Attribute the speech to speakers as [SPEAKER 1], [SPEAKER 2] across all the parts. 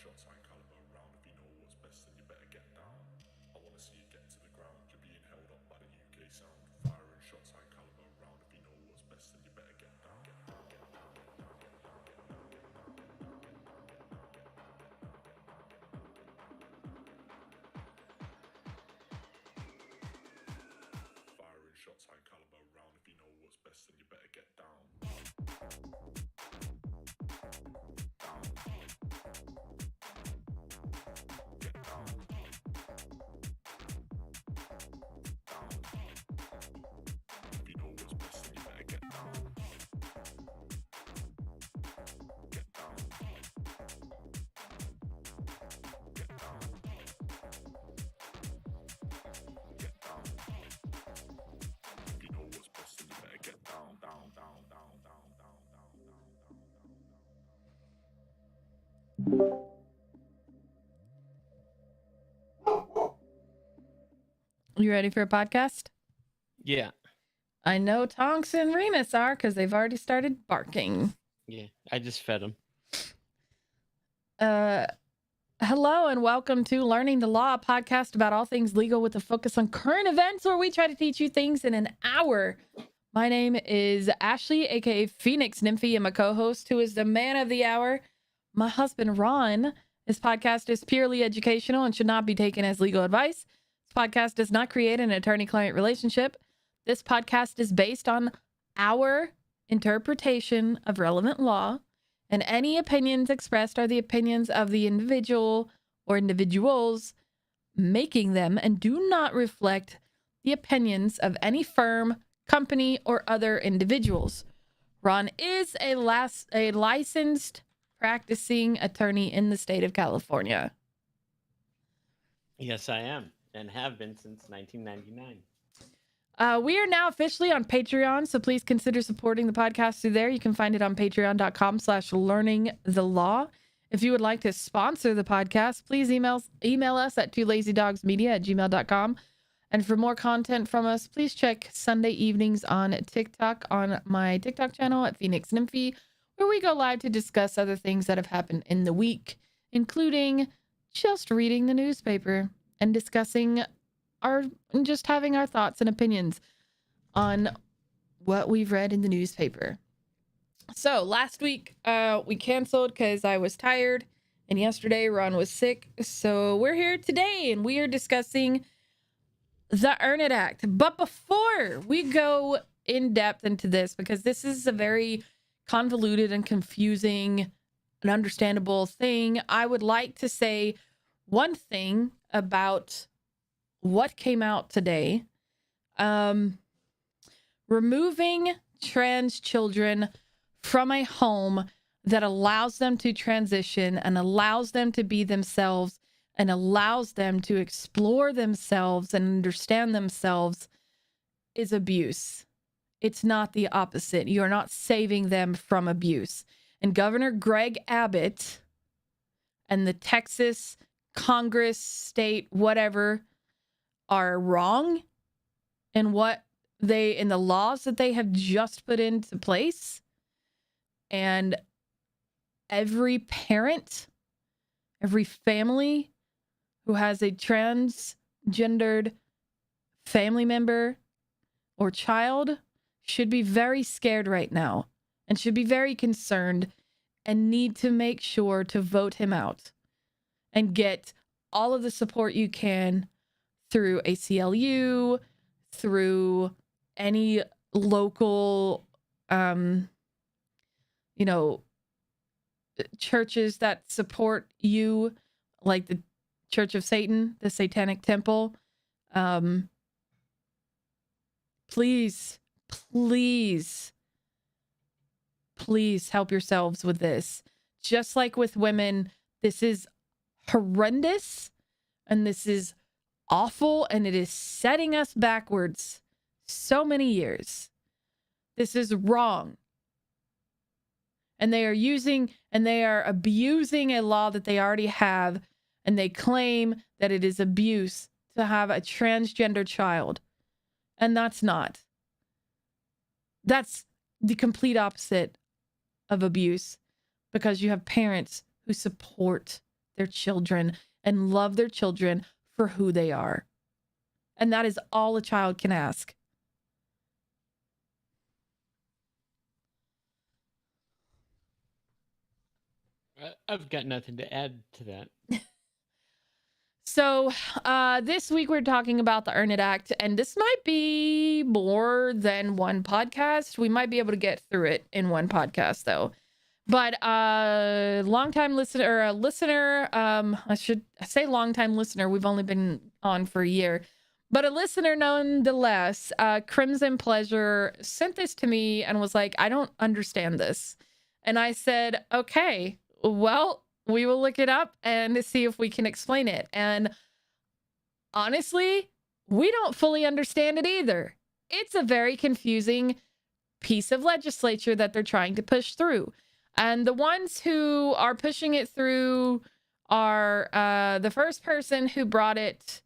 [SPEAKER 1] shots high caliber round. If you know what's best, then you better get down. I wanna see you get to the ground. You're being held up by the UK sound. Firing shots high caliber round. If you know what's best, then you better get down. Get down, get down, get down, get down, get down, get down, get down, get down, get down, get down, get down, get down, get down, get down, get down, firing shots high caliber round. If you know what's best, then you better get down.
[SPEAKER 2] You ready for a podcast?
[SPEAKER 3] Yeah.
[SPEAKER 2] I know Tonks and Remus are because they've already started barking.
[SPEAKER 3] Yeah, I just fed them.
[SPEAKER 2] Hello and welcome to Learning the Law, a podcast about all things legal with a focus on current events where we try to teach you things in an hour. My name is Ashley, aka Phoenix Nymphy, and my co-host, who is the man of the hour, my husband, Ron. This podcast is purely educational and should not be taken as legal advice. This podcast does not create an attorney-client relationship. This podcast is based on our interpretation of relevant law, and any opinions expressed are the opinions of the individual or individuals making them and do not reflect the opinions of any firm, company, or other individuals. Ron is a licensed practicing attorney in the state of California.
[SPEAKER 3] Yes, I am, and have been since 1999.
[SPEAKER 2] We are now officially on Patreon, so please consider supporting the podcast through there. You can find it on patreon.com/learningthelaw. If you would like to sponsor the podcast, please email us at twolazydogsmedia@gmail.com. And for more content from us, please check Sunday evenings on TikTok on my TikTok channel at Phoenix Nymphy, where we go live to discuss other things that have happened in the week, including just reading the newspaper and discussing just having our thoughts and opinions on what we've read in the newspaper. So last week we canceled because I was tired, and yesterday Ron was sick. So we're here today and we are discussing the Earn It Act. But before we go in depth into this, because this is a very convoluted and confusing and understandable thing, I would like to say one thing about what came out today. Removing trans children from a home that allows them to transition and allows them to be themselves and allows them to explore themselves and understand themselves is abuse. It's not the opposite. You're not saving them from abuse. And Governor Greg Abbott and the Texas Congress, state, whatever, are wrong in the laws that they have just put into place. And every parent, every family who has a transgendered family member or child should be very scared right now and should be very concerned and need to make sure to vote him out and get all of the support you can through ACLU, through any local, churches that support you, like the Church of Satan, the Satanic Temple. Please help yourselves with this. Just like with women, this is horrendous and this is awful, and it is setting us backwards so many years. This is wrong. And they are abusing a law that they already have, and they claim that it is abuse to have a transgender child. And that's not. That's the complete opposite of abuse, because you have parents who support their children and love their children for who they are. And that is all a child can ask.
[SPEAKER 3] I've got nothing to add to that.
[SPEAKER 2] So this week we're talking about the Earn It Act, and this might be more than one podcast. We might be able to get through it in one podcast, though. But longtime listener, I should say longtime listener. We've only been on for a year, but a listener nonetheless. Crymsonpleasure sent this to me and was like, "I don't understand this," and I said, "Okay, well." We will look it up and see if we can explain it. And honestly, we don't fully understand it either. It's a very confusing piece of legislature that they're trying to push through. And the ones who are pushing it through are the first person who brought it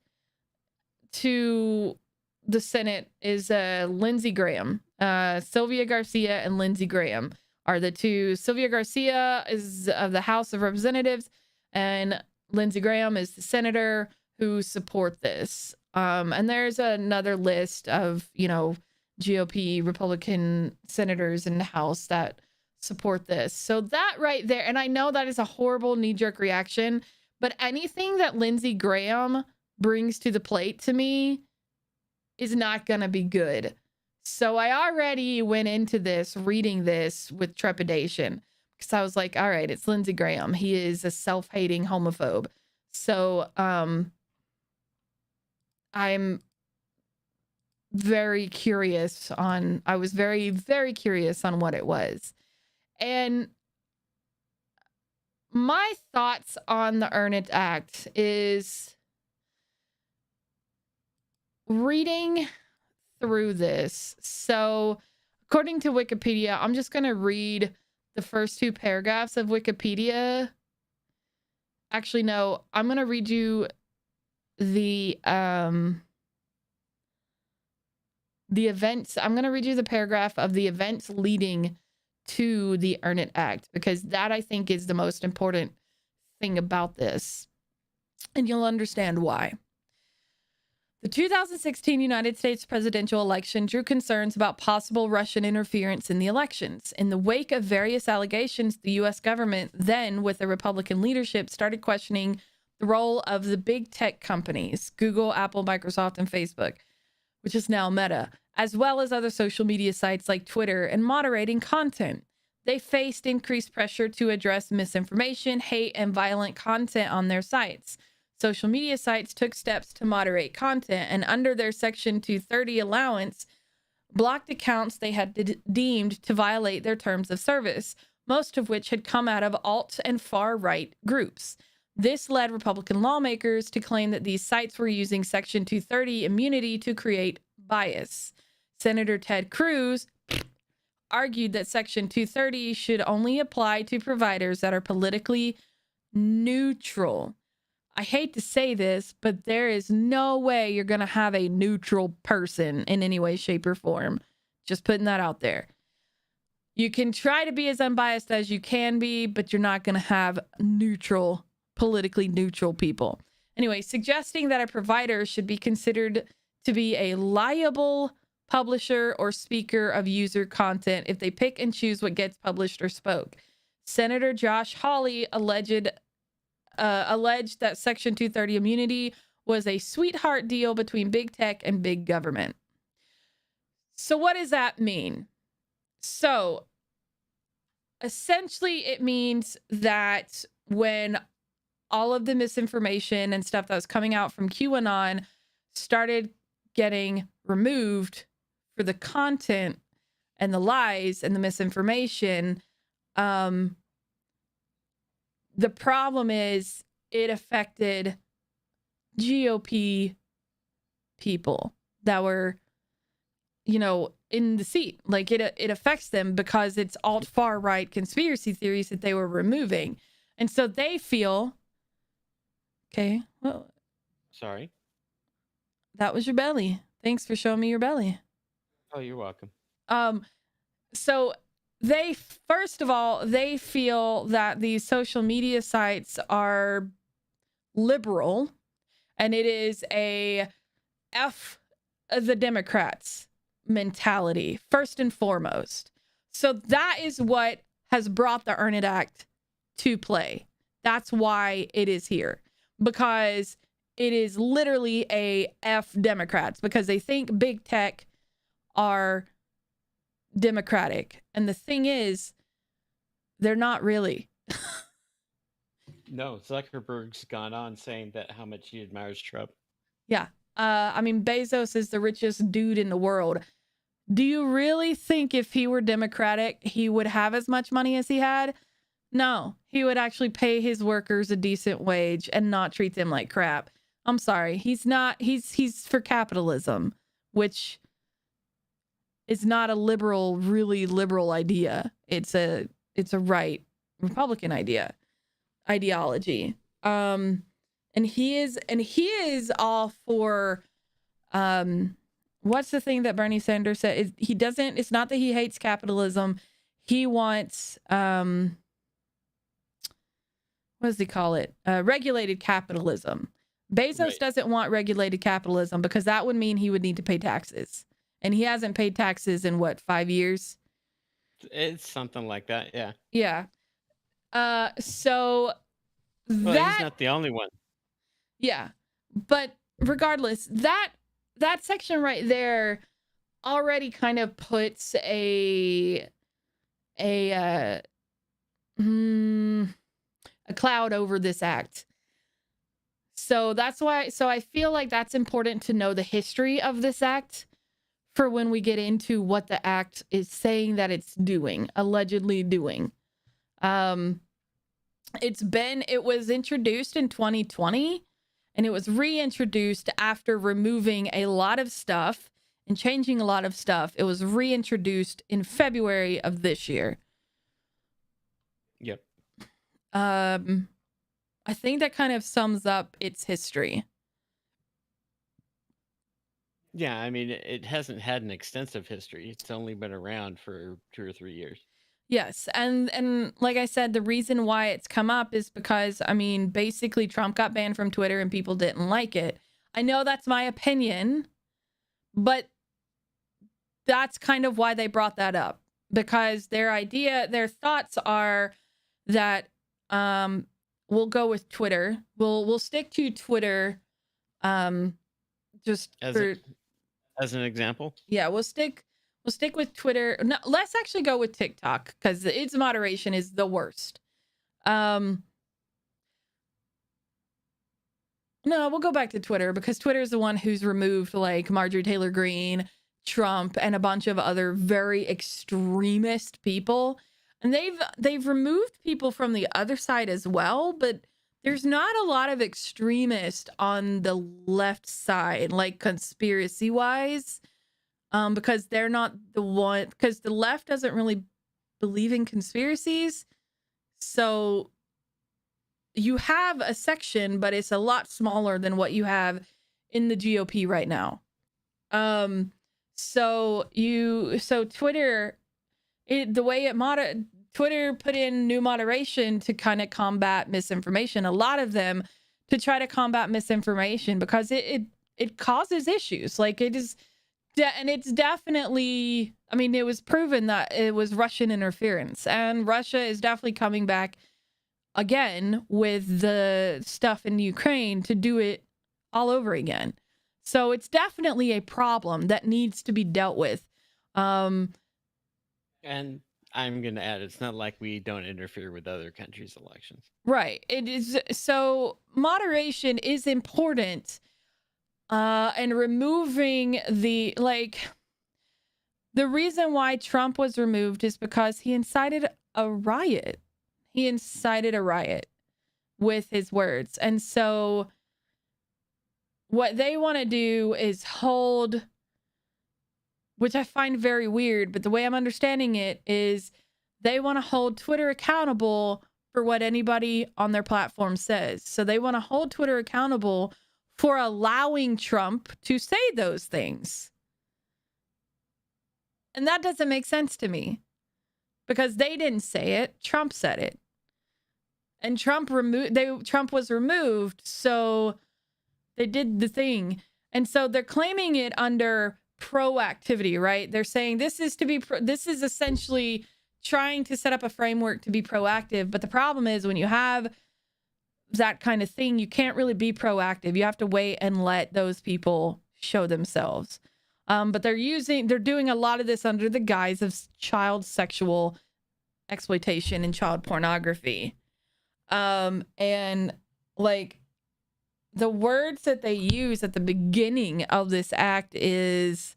[SPEAKER 2] to the Senate is Lindsey Graham. Sylvia Garcia and Lindsey Graham are the two. Sylvia Garcia is of the House of Representatives, and Lindsey Graham is the senator who support this. And there's another list of, GOP Republican senators in the House that support this. So that right there, and I know that is a horrible knee-jerk reaction, but anything that Lindsey Graham brings to the plate to me is not going to be good. So I already went into this, reading this with trepidation, because I was like, all right, it's Lindsey Graham. He is a self-hating homophobe. So I'm very curious I was very, very curious on what it was. And my thoughts on the Earn It Act is reading through this. So according to Wikipedia, I'm just going to read the first two paragraphs of Wikipedia. Actually, no, I'm going to read you the events. I'm going to read you the paragraph of the events leading to the Earn It Act, because that I think is the most important thing about this. And you'll understand why. The 2016 United States presidential election drew concerns about possible Russian interference in the elections. In the wake of various allegations, the U.S. government, then with the Republican leadership, started questioning the role of the big tech companies, Google, Apple, Microsoft, and Facebook, which is now Meta, as well as other social media sites like Twitter, and moderating content. They faced increased pressure to address misinformation, hate, and violent content on their sites. Social media sites took steps to moderate content, and under their Section 230 allowance, blocked accounts they had deemed to violate their terms of service, most of which had come out of alt and far-right groups. This led Republican lawmakers to claim that these sites were using Section 230 immunity to create bias. Senator Ted Cruz argued that Section 230 should only apply to providers that are politically neutral. I hate to say this, but there is no way you're going to have a neutral person in any way, shape, or form. Just putting that out there. You can try to be as unbiased as you can be, but you're not going to have politically neutral people. Anyway, suggesting that a provider should be considered to be a liable publisher or speaker of user content if they pick and choose what gets published or spoke. Senator Josh Hawley alleged that Section 230 immunity was a sweetheart deal between big tech and big government. So what does that mean? So essentially it means that when all of the misinformation and stuff that was coming out from QAnon started getting removed for the content and the lies and the misinformation, the problem is it affected GOP people that were, in the seat. Like it affects them because it's alt far right conspiracy theories that they were removing. And so they feel, okay, well,
[SPEAKER 3] Sorry.
[SPEAKER 2] that was your belly. Thanks for showing me your belly.
[SPEAKER 3] Oh, you're welcome.
[SPEAKER 2] So they, first of all, they feel that these social media sites are liberal, and it is a F the Democrats mentality, first and foremost. So that is what has brought the Earn It Act to play. That's why it is here, because it is literally a F Democrats, because they think big tech are democratic. And the thing is, they're not really.
[SPEAKER 3] No, Zuckerberg's gone on saying that how much he admires Trump.
[SPEAKER 2] Yeah. I mean, Bezos is the richest dude in the world. Do you really think if he were Democratic, he would have as much money as he had? No, he would actually pay his workers a decent wage and not treat them like crap. I'm sorry. He's not, he's for capitalism, which is not a really liberal idea. It's a right Republican ideology. And he is all for, what's the thing that Bernie Sanders said? It's not that he hates capitalism. He wants, what does he call it? Regulated capitalism. Bezos
[SPEAKER 3] Right.
[SPEAKER 2] doesn't want regulated capitalism because that would mean he would need to pay taxes. And he hasn't paid taxes in 5 years?
[SPEAKER 3] It's something like that, yeah.
[SPEAKER 2] Yeah. So
[SPEAKER 3] Well,
[SPEAKER 2] that,
[SPEAKER 3] he's not the only one.
[SPEAKER 2] yeah. But regardless, that section right there already kind of puts a cloud over this act. So that's why, I feel like that's important to know the history of this act for when we get into what the act is saying that it's doing, allegedly doing. It was introduced in 2020, and it was reintroduced after removing a lot of stuff and changing a lot of stuff. It was reintroduced in February of this year.
[SPEAKER 3] Yep.
[SPEAKER 2] I think that kind of sums up its history.
[SPEAKER 3] Yeah, I mean, it hasn't had an extensive history. It's only been around for 2 or 3 years.
[SPEAKER 2] Yes, and like I said, the reason why it's come up is because, I mean, basically Trump got banned from Twitter and people didn't like it. I know that's my opinion, but that's kind of why they brought that up, because their thoughts are that we'll go with Twitter. We'll stick to Twitter just
[SPEAKER 3] As an example?
[SPEAKER 2] Yeah, we'll stick with Twitter. No, let's actually go with TikTok because its moderation is the worst. No, we'll go back to Twitter because Twitter is the one who's removed like Marjorie Taylor Greene, Trump, and a bunch of other very extremist people. And they've removed people from the other side as well, but there's not a lot of extremists on the left side, like conspiracy wise, because they're not the one, because the left doesn't really believe in conspiracies. So you have a section, but it's a lot smaller than what you have in the GOP right now. So Twitter, Twitter put in new moderation to kind of combat misinformation. A lot of them to try to combat misinformation because it causes issues. Like it is, and it's definitely, I mean, it was proven that it was Russian interference, and Russia is definitely coming back again with the stuff in Ukraine to do it all over again. So it's definitely a problem that needs to be dealt with.
[SPEAKER 3] And I'm going to add, it's not like we don't interfere with other countries' elections.
[SPEAKER 2] Right. It is. So moderation is important. And removing the reason why Trump was removed is because he incited a riot. He incited a riot with his words. And so what they want to do is hold, which I find very weird, but the way I'm understanding it is they want to hold Twitter accountable for what anybody on their platform says. So they want to hold Twitter accountable for allowing Trump to say those things. And that doesn't make sense to me. because they didn't say it. Trump said it. And Trump was removed, so they did the thing. And so they're claiming it under proactivity, right? They're saying this is essentially trying to set up a framework to be proactive. But the problem is when you have that kind of thing, you can't really be proactive. You have to wait and let those people show themselves. But they're doing a lot of this under the guise of child sexual exploitation and child pornography. And like the words that they use at the beginning of this act is,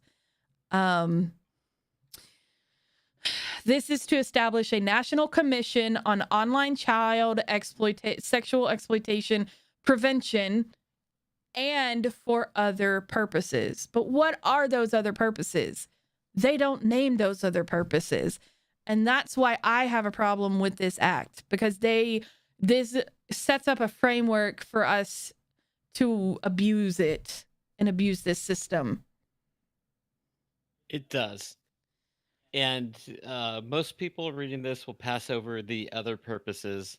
[SPEAKER 2] this is to establish a national commission on online child sexual exploitation prevention and for other purposes. But what are those other purposes? They don't name those other purposes. And that's why I have a problem with this act, because this sets up a framework for us to abuse it and abuse this system.
[SPEAKER 3] It does. And most people reading this will pass over the other purposes.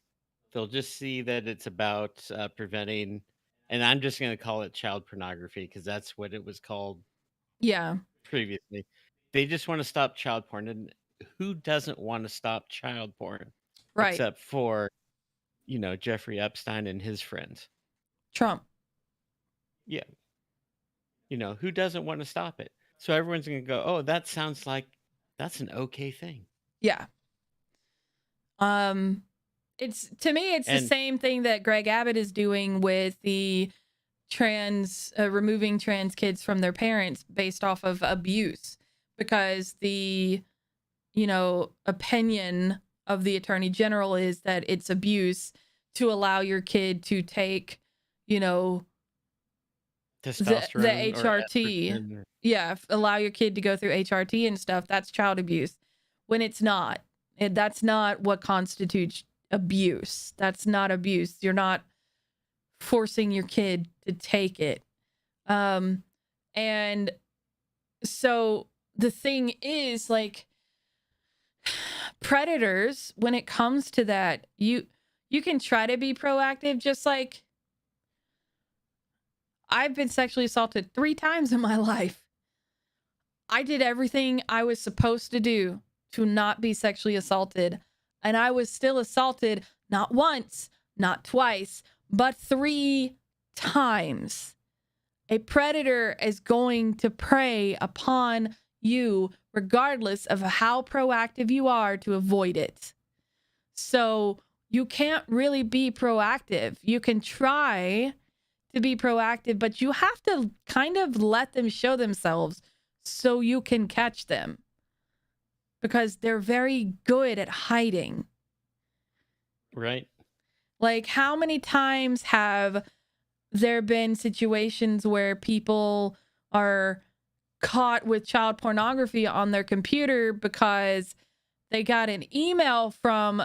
[SPEAKER 3] They'll just see that it's about preventing, and I'm just going to call it child pornography because that's what it was called
[SPEAKER 2] Yeah.
[SPEAKER 3] previously. They just want to stop child porn. And who doesn't want to stop child porn?
[SPEAKER 2] Right.
[SPEAKER 3] Except for, Jeffrey Epstein and his friends.
[SPEAKER 2] Trump.
[SPEAKER 3] Yeah. Who doesn't want to stop it? So everyone's going to go, oh, that sounds like that's an okay thing.
[SPEAKER 2] Yeah. It's the same thing that Greg Abbott is doing with the removing trans kids from their parents based off of abuse, because the opinion of the attorney general is that it's abuse to allow your kid to take
[SPEAKER 3] testosterone,
[SPEAKER 2] the HRT. Yeah, allow your kid to go through HRT and stuff. That's child abuse when it's not. That's not what constitutes abuse. That's not abuse. You're not forcing your kid to take it. And so the thing is, like, predators, when it comes to that, you can try to be proactive. Just like I've been sexually assaulted 3 times in my life. I did everything I was supposed to do to not be sexually assaulted, and I was still assaulted not once, not twice, but 3 times. A predator is going to prey upon you regardless of how proactive you are to avoid it. So you can't really be proactive. You can try to be proactive, but you have to kind of let them show themselves so you can catch them, because they're very good at hiding.
[SPEAKER 3] Right.
[SPEAKER 2] Like, how many times have there been situations where people are caught with child pornography on their computer because they got an email from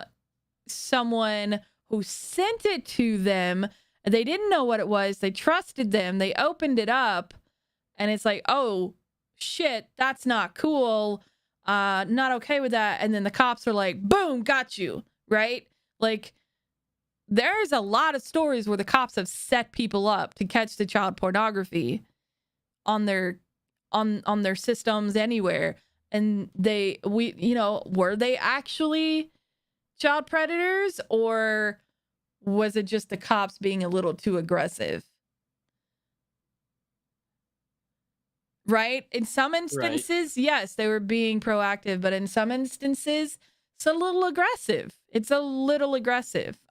[SPEAKER 2] someone who sent it to them? They didn't know what it was. They trusted them. They opened it up and it's like, oh shit, that's not cool. Not okay with that. And then the cops are like, boom, got you. Right? Like, there's a lot of stories where the cops have set people up to catch the child pornography on their systems anywhere. And were they actually child predators, or was it just the cops being a little too aggressive? Right? In some instances, yes, they were being proactive, but in some instances, it's a little aggressive.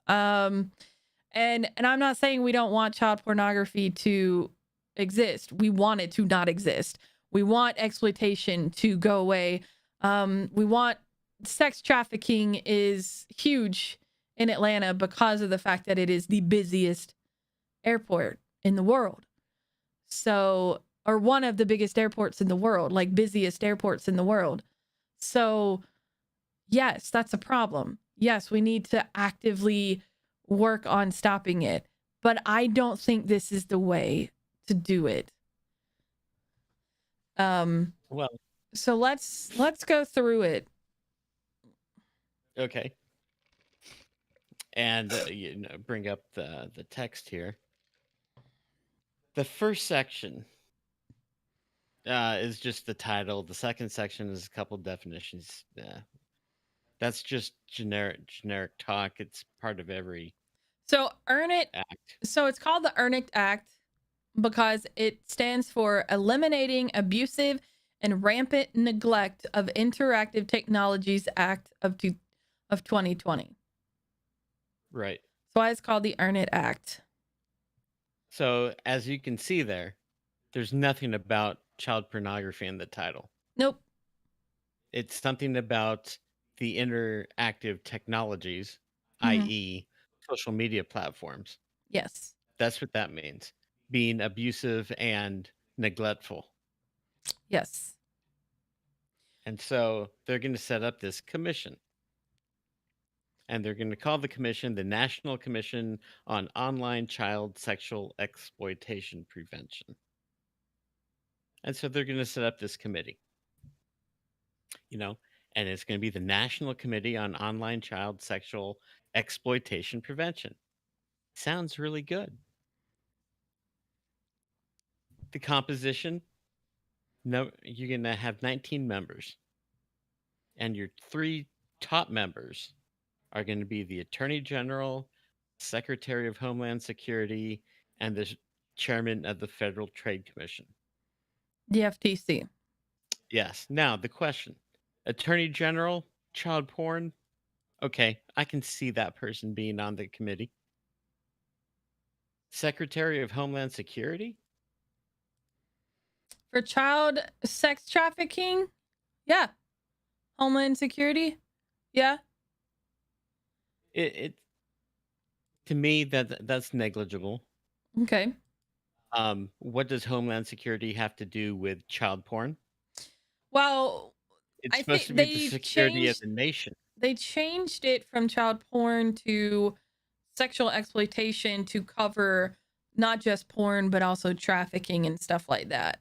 [SPEAKER 2] And I'm not saying we don't want child pornography to exist. We want it to not exist. We want exploitation to go away. Sex trafficking is huge in Atlanta because of the fact that it is the busiest airport in the world. So, or one of the biggest airports in the world, like busiest airports in the world. So, yes, that's a problem. Yes, we need to actively work on stopping it. But I don't think this is the way to do it.
[SPEAKER 3] Well,
[SPEAKER 2] so let's go through it.
[SPEAKER 3] Okay. And bring up the text here. The first section is just the title. The second section is a couple definitions. That's just generic talk. It's part of every
[SPEAKER 2] So Earn It.
[SPEAKER 3] act.
[SPEAKER 2] So it's called the Earn It Act because it stands for Eliminating Abusive and Rampant Neglect of Interactive Technologies Act of 2020.
[SPEAKER 3] Right.
[SPEAKER 2] So why it's called the Earn It Act.
[SPEAKER 3] So as you can see there's nothing about child pornography in the title.
[SPEAKER 2] Nope.
[SPEAKER 3] It's something about the interactive technologies,
[SPEAKER 2] Mhm.
[SPEAKER 3] i.e., social media platforms.
[SPEAKER 2] Yes.
[SPEAKER 3] That's what that means. Being abusive and neglectful.
[SPEAKER 2] Yes.
[SPEAKER 3] And so they're going to set up this commission. And they're going to call the commission the National Commission on Online Child Sexual Exploitation Prevention. And so they're going to set up this committee, and it's going to be the National Committee on Online Child Sexual Exploitation Prevention. Sounds really good. The composition, no, you're going to have 19 members, and your 3 top members are going to be the Attorney General, Secretary of Homeland Security, and the chairman of the Federal Trade Commission.
[SPEAKER 2] The FTC.
[SPEAKER 3] Yes. Now, the question: Attorney General, child porn? Okay, I can see that person being on the committee. Secretary of Homeland Security?
[SPEAKER 2] For child sex trafficking? Yeah. Homeland Security? Yeah.
[SPEAKER 3] It to me that's negligible.
[SPEAKER 2] Okay.
[SPEAKER 3] What does Homeland Security have to do with child porn?
[SPEAKER 2] Well,
[SPEAKER 3] It's
[SPEAKER 2] I
[SPEAKER 3] supposed to
[SPEAKER 2] think
[SPEAKER 3] be the security of the nation.
[SPEAKER 2] they changed it from child porn to sexual exploitation to cover not just porn but also trafficking and stuff like that.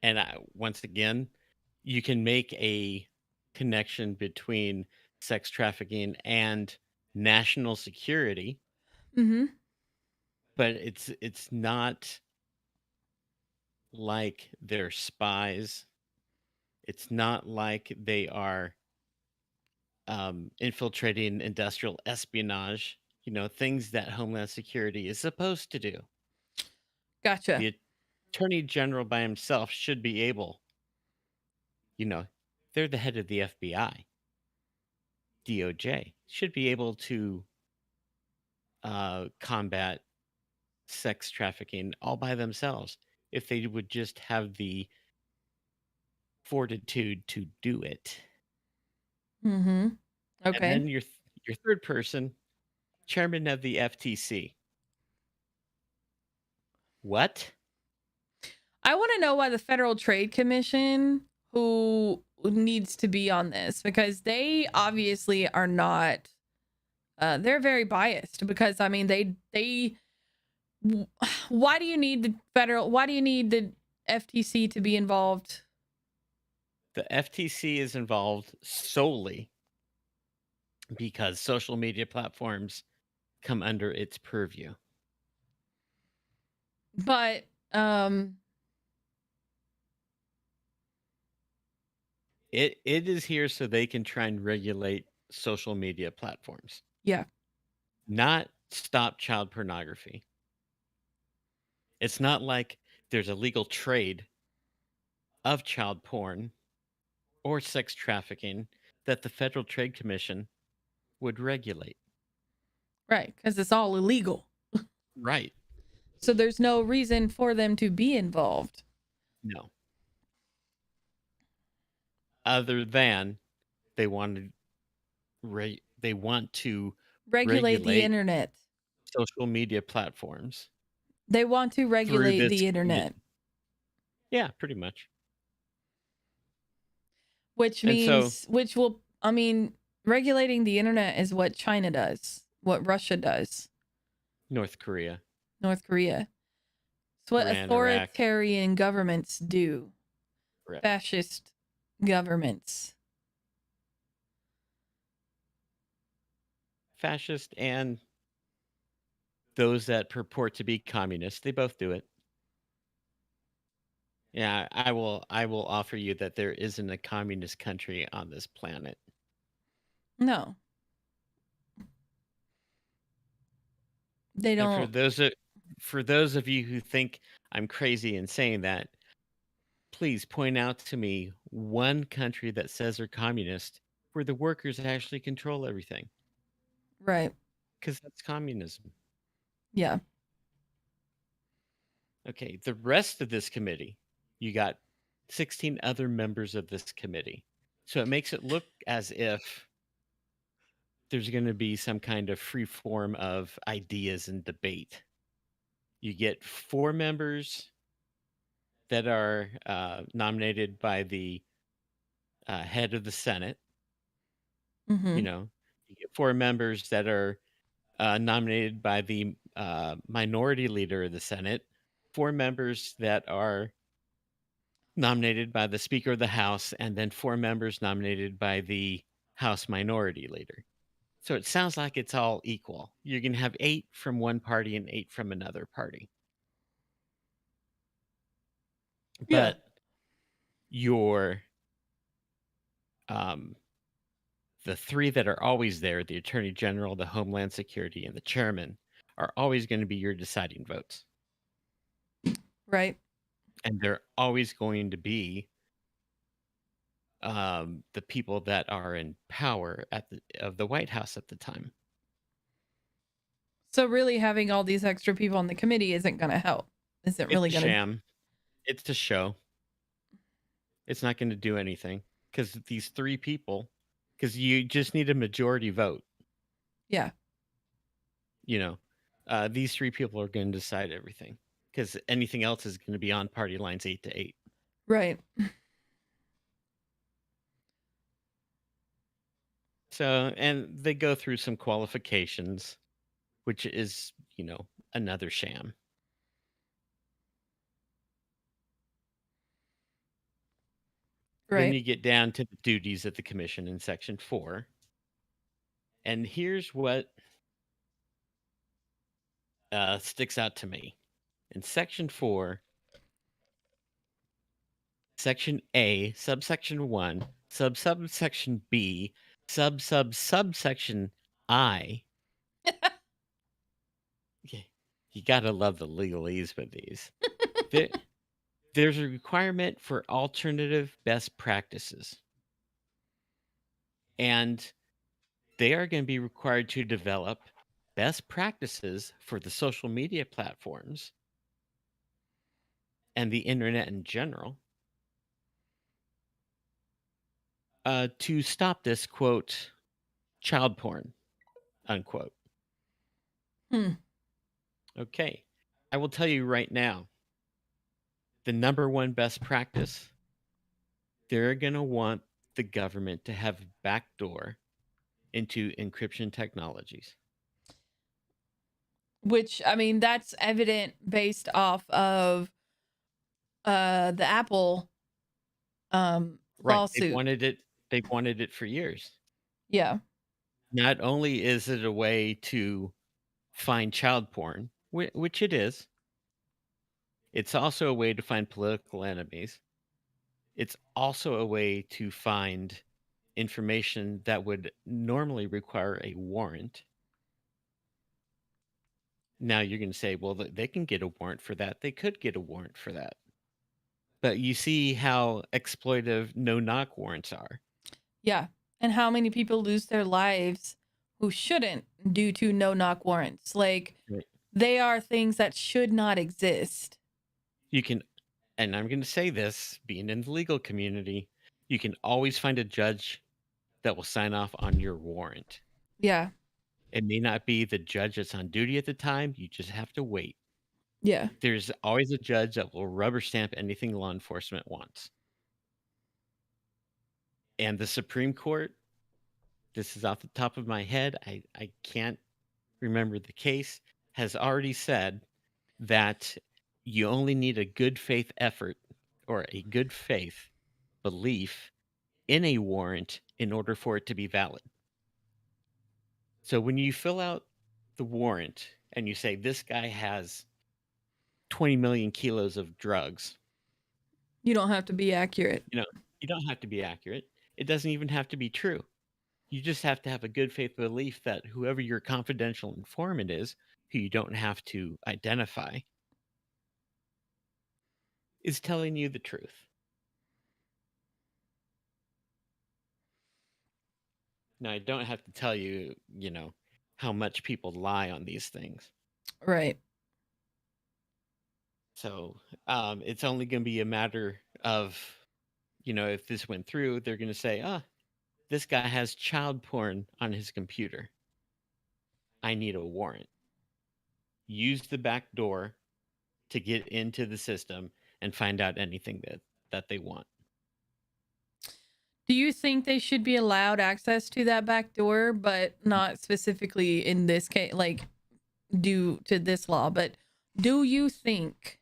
[SPEAKER 3] And once again, you can make a connection between sex trafficking and national security,
[SPEAKER 2] Mm-hmm.
[SPEAKER 3] but it's not like they're spies. It's not like they are infiltrating industrial espionage, things that Homeland Security is supposed to do.
[SPEAKER 2] Gotcha.
[SPEAKER 3] The Attorney General by himself should be able, you know, they're the head of the FBI, DOJ, should be able to combat sex trafficking all by themselves if they would just have the fortitude to do it.
[SPEAKER 2] Mm-hmm.
[SPEAKER 3] And
[SPEAKER 2] Okay.
[SPEAKER 3] then your third person, chairman of the FTC. What?
[SPEAKER 2] I want to know why the Federal Trade Commission who needs to be on this because they obviously are not they're very biased because I mean they why do you need the FTC to be involved?
[SPEAKER 3] The FTC is involved solely because social media platforms come under its purview.
[SPEAKER 2] But
[SPEAKER 3] It is here so they can try and regulate social media platforms,
[SPEAKER 2] yeah.
[SPEAKER 3] not stop child pornography. It's not like there's a legal trade of child porn or sex trafficking that the Federal Trade Commission would regulate.
[SPEAKER 2] Right, cuz it's all illegal.
[SPEAKER 3] Right.
[SPEAKER 2] So there's no reason for them to be involved.
[SPEAKER 3] No. Other than they want to they want to
[SPEAKER 2] Regulate the
[SPEAKER 3] regulate
[SPEAKER 2] internet.
[SPEAKER 3] social media platforms
[SPEAKER 2] They want to
[SPEAKER 3] through
[SPEAKER 2] regulate
[SPEAKER 3] this
[SPEAKER 2] the internet,
[SPEAKER 3] committee. Yeah, pretty much.
[SPEAKER 2] which
[SPEAKER 3] And so
[SPEAKER 2] means which will I mean regulating the internet is what China does, what Russia does,
[SPEAKER 3] North Korea,
[SPEAKER 2] North Korea. It's what
[SPEAKER 3] Iran, Iraq,
[SPEAKER 2] authoritarian governments do.
[SPEAKER 3] correct.
[SPEAKER 2] Fascist governments.
[SPEAKER 3] fascist and those that purport to be communist. They both do it. Yeah, I will offer you that there isn't a communist country on this planet.
[SPEAKER 2] No, they
[SPEAKER 3] And
[SPEAKER 2] don't.
[SPEAKER 3] for those of you who think I'm crazy in saying that, please point out to me one country that says they're communist where the workers actually control everything,
[SPEAKER 2] Right.
[SPEAKER 3] because that's communism.
[SPEAKER 2] Yeah.
[SPEAKER 3] Okay, the rest of this committee, you got 16 other members of this committee. So it makes it look as if there's going to be some kind of free form of ideas and debate. You get 4 members that are nominated by the head of the Senate.
[SPEAKER 2] Mm-hmm.
[SPEAKER 3] You know, you get 4 members that are nominated by the minority leader of the Senate, 4 members that are nominated by the Speaker of the House, and then 4 members nominated by the House Minority Leader. So it sounds like it's all equal. You're going to have 8 from one party and 8 from another party.
[SPEAKER 2] Yeah.
[SPEAKER 3] But your the 3 that are always there, the Attorney General, the Homeland Security, and the Chairman, are always going to be your deciding votes.
[SPEAKER 2] Right.
[SPEAKER 3] And they're always going to be the people that are in power of the White House at the time.
[SPEAKER 2] So really having all these extra people on the committee isn't going to help. Isn't
[SPEAKER 3] It's
[SPEAKER 2] really
[SPEAKER 3] a
[SPEAKER 2] going to.
[SPEAKER 3] sham. It's a show. It's not going to do anything because these 3 people, because you just need a majority vote.
[SPEAKER 2] Yeah.
[SPEAKER 3] You know, these 3 people are going to decide everything because anything else is going to be on party lines 8-8.
[SPEAKER 2] Right.
[SPEAKER 3] So, and they go through some qualifications, which is, another sham. Then
[SPEAKER 2] Right.
[SPEAKER 3] you get down to the duties of the commission in section 4. And here's what sticks out to me. In section 4, section A, subsection 1, subsection B, subsection I. Okay, you gotta love the legalese with these. There, there's a requirement for alternative best practices. And they are going to be required to develop best practices for the social media platforms and the internet in general to stop this, quote, child porn, unquote.
[SPEAKER 2] Hmm.
[SPEAKER 3] Okay. I will tell you right now, the number one best practice, they're going to want the government to have a backdoor into encryption technologies.
[SPEAKER 2] Which, I mean, that's evident based off of the Apple
[SPEAKER 3] Right.
[SPEAKER 2] lawsuit.
[SPEAKER 3] They've wanted it for years.
[SPEAKER 2] Yeah.
[SPEAKER 3] Not only is it a way to find child porn, which it is, it's also a way to find political enemies. It's also a way to find information that would normally require a warrant. Now you're going to say, well, they can get a warrant for that. They could get a warrant for that. But you see how exploitive no-knock warrants are.
[SPEAKER 2] Yeah. And how many people lose their lives who shouldn't due to no-knock warrants? Like,
[SPEAKER 3] Right.
[SPEAKER 2] they are things that should not exist.
[SPEAKER 3] You can, and I'm going to say this, being in the legal community, you can always find a judge that will sign off on your warrant.
[SPEAKER 2] Yeah.
[SPEAKER 3] It may not be the judge that's on duty at the time. You just have to wait.
[SPEAKER 2] Yeah.
[SPEAKER 3] There's always a judge that will rubber stamp anything law enforcement wants. And the Supreme Court, this is off the top of my head, I can't remember the case, has already said that you only need a good faith effort or a good faith belief in a warrant in order for it to be valid. So when you fill out the warrant and you say this guy has 20 million kilos of drugs,
[SPEAKER 2] You don't have to be accurate.
[SPEAKER 3] you know, you don't have to be accurate. It doesn't even have to be true. You just have to have a good faith belief that whoever your confidential informant is, who you don't have to identify, is telling you the truth. Now, I don't have to tell you, how much people lie on these things.
[SPEAKER 2] Right.
[SPEAKER 3] So it's only going to be a matter of, if this went through, they're going to say, this guy has child porn on his computer. I need a warrant. Use the back door to get into the system and find out anything that they want.
[SPEAKER 2] Do you think they should be allowed access to that back door, but not specifically in this case, like due to this law? But do you think